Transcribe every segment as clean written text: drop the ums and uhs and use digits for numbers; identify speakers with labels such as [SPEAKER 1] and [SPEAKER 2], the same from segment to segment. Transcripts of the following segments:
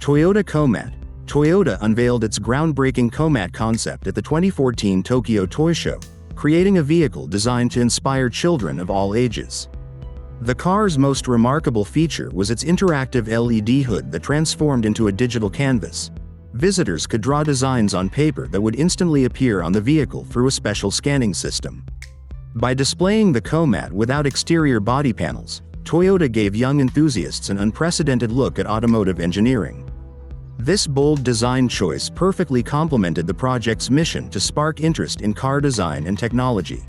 [SPEAKER 1] Toyota Komat. Toyota unveiled its groundbreaking Komat concept at the 2014 Tokyo Toy Show, creating a vehicle designed to inspire children of all ages. The car's most remarkable feature was its interactive LED hood that transformed into a digital canvas. Visitors could draw designs on paper that would instantly appear on the vehicle through a special scanning system. By displaying the Komat without exterior body panels, Toyota gave young enthusiasts an unprecedented look at automotive engineering. This bold design choice perfectly complemented the project's mission to spark interest in car design and technology.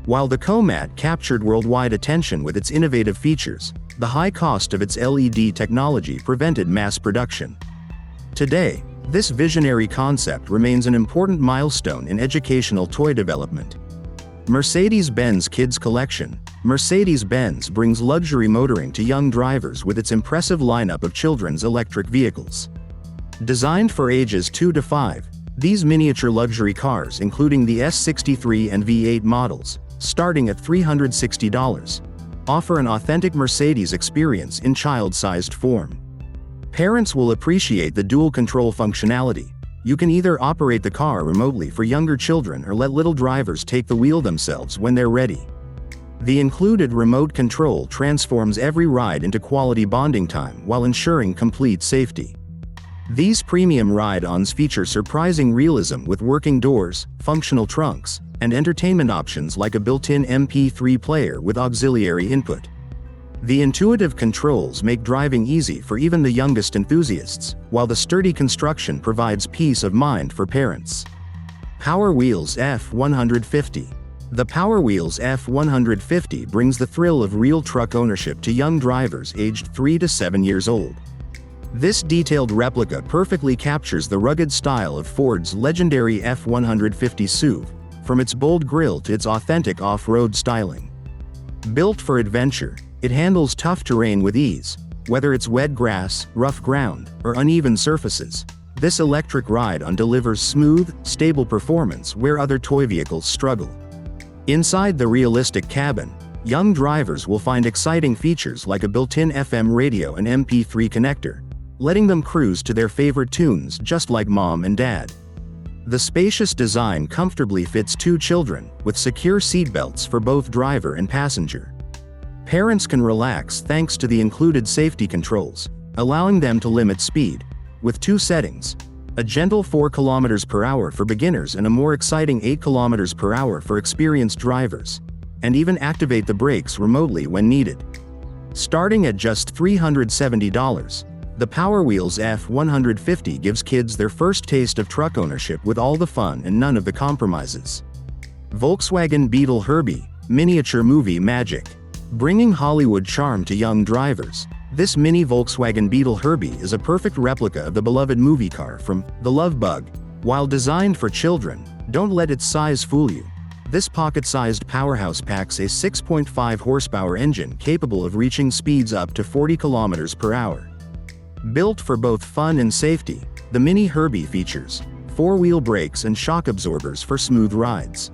[SPEAKER 1] While the Komat captured worldwide attention with its innovative features, the high cost of its LED technology prevented mass production. Today, this visionary concept remains an important milestone in educational toy development. Mercedes-Benz Kids Collection. Mercedes-Benz brings luxury motoring to young drivers with its impressive lineup of children's electric vehicles. Designed for ages 2 to 5, these miniature luxury cars, including the S63 and V8 models, starting at $360, offer an authentic Mercedes experience in child-sized form. Parents will appreciate the dual control functionality. You can either operate the car remotely for younger children or let little drivers take the wheel themselves when they're ready. The included remote control transforms every ride into quality bonding time while ensuring complete safety. These premium ride-ons feature surprising realism with working doors, functional trunks, and entertainment options like a built-in MP3 player with auxiliary input. The intuitive controls make driving easy for even the youngest enthusiasts, while the sturdy construction provides peace of mind for parents. Power Wheels F150. The Power Wheels F150 brings the thrill of real truck ownership to young drivers aged 3 to 7 years old. This detailed replica perfectly captures the rugged style of Ford's legendary F150 SUV, from its bold grille to its authentic off-road styling. Built for adventure, it handles tough terrain with ease, whether it's wet grass, rough ground, or uneven surfaces. This electric ride-on delivers smooth, stable performance where other toy vehicles struggle. Inside the realistic cabin, young drivers will find exciting features like a built-in FM radio and MP3 connector, letting them cruise to their favorite tunes just like mom and dad. The spacious design comfortably fits 2 children, with secure seatbelts for both driver and passenger. Parents can relax thanks to the included safety controls, allowing them to limit speed, with 2 settings: a gentle 4 km/h for beginners and a more exciting 8 km/h for experienced drivers, and even activate the brakes remotely when needed. Starting at just $370, the Power Wheels F150 gives kids their first taste of truck ownership with all the fun and none of the compromises. Volkswagen Beetle Herby, miniature movie magic. Bringing Hollywood charm to young drivers, this mini Volkswagen Beetle Herby is a perfect replica of the beloved movie car from The Love Bug. While designed for children, don't let its size fool you. This pocket-sized powerhouse packs a 6.5 horsepower engine capable of reaching speeds up to 40 km/h. Built for both fun and safety, the Mini Herby features 4-wheel brakes and shock absorbers for smooth rides,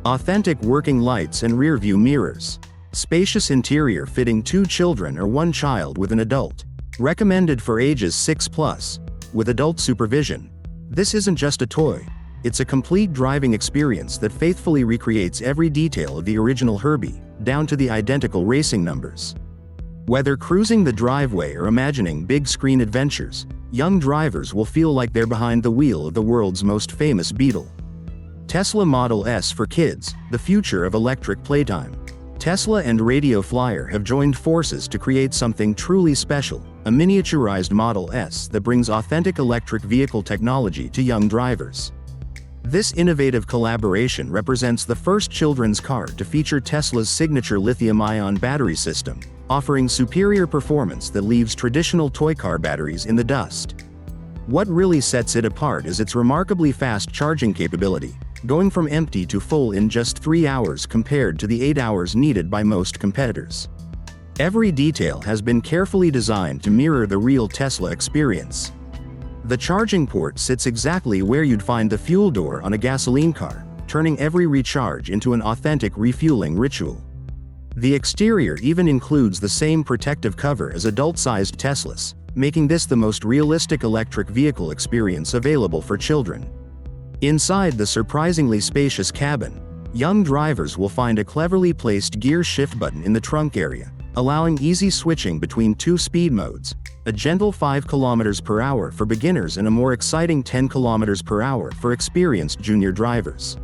[SPEAKER 1] authentic working lights and rear-view mirrors, spacious interior fitting 2 children or 1 child with an adult, recommended for ages 6+, with adult supervision. This isn't just a toy, it's a complete driving experience that faithfully recreates every detail of the original Herby, down to the identical racing numbers. Whether cruising the driveway or imagining big-screen adventures, young drivers will feel like they're behind the wheel of the world's most famous Beetle. Tesla Model S for kids, the future of electric playtime. Tesla and Radio Flyer have joined forces to create something truly special, a miniaturized Model S that brings authentic electric vehicle technology to young drivers. This innovative collaboration represents the first children's car to feature Tesla's signature lithium-ion battery system, offering superior performance that leaves traditional toy car batteries in the dust. What really sets it apart is its remarkably fast charging capability, going from empty to full in just 3 hours compared to the 8 hours needed by most competitors. Every detail has been carefully designed to mirror the real Tesla experience. The charging port sits exactly where you'd find the fuel door on a gasoline car, turning every recharge into an authentic refueling ritual. The exterior even includes the same protective cover as adult-sized Teslas, making this the most realistic electric vehicle experience available for children. Inside the surprisingly spacious cabin, young drivers will find a cleverly placed gear shift button in the trunk area, allowing easy switching between two speed modes, a gentle 5 km per hour for beginners and a more exciting 10 km per hour for experienced junior drivers.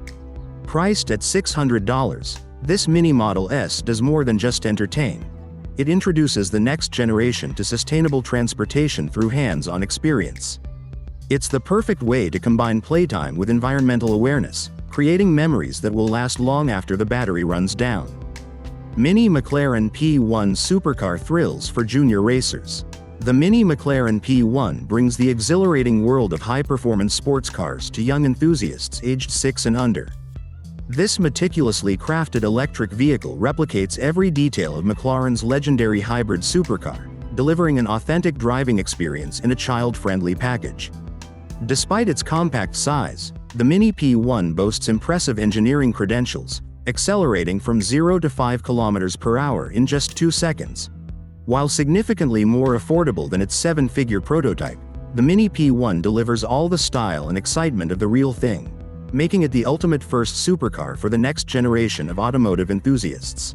[SPEAKER 1] Priced at $600, this Mini Model S does more than just entertain. It introduces the next generation to sustainable transportation through hands-on experience. It's the perfect way to combine playtime with environmental awareness, creating memories that will last long after the battery runs down. Mini McLaren P1 Supercar thrills for junior racers. The Mini McLaren P1 brings the exhilarating world of high-performance sports cars to young enthusiasts aged 6 and under. This meticulously crafted electric vehicle replicates every detail of McLaren's legendary hybrid supercar, delivering an authentic driving experience in a child-friendly package. Despite its compact size, the Mini P1 boasts impressive engineering credentials, accelerating from 0 to 5 km per hour in just 2 seconds. While significantly more affordable than its 7-figure prototype, the Mini P1 delivers all the style and excitement of the real thing, making it the ultimate first supercar for the next generation of automotive enthusiasts.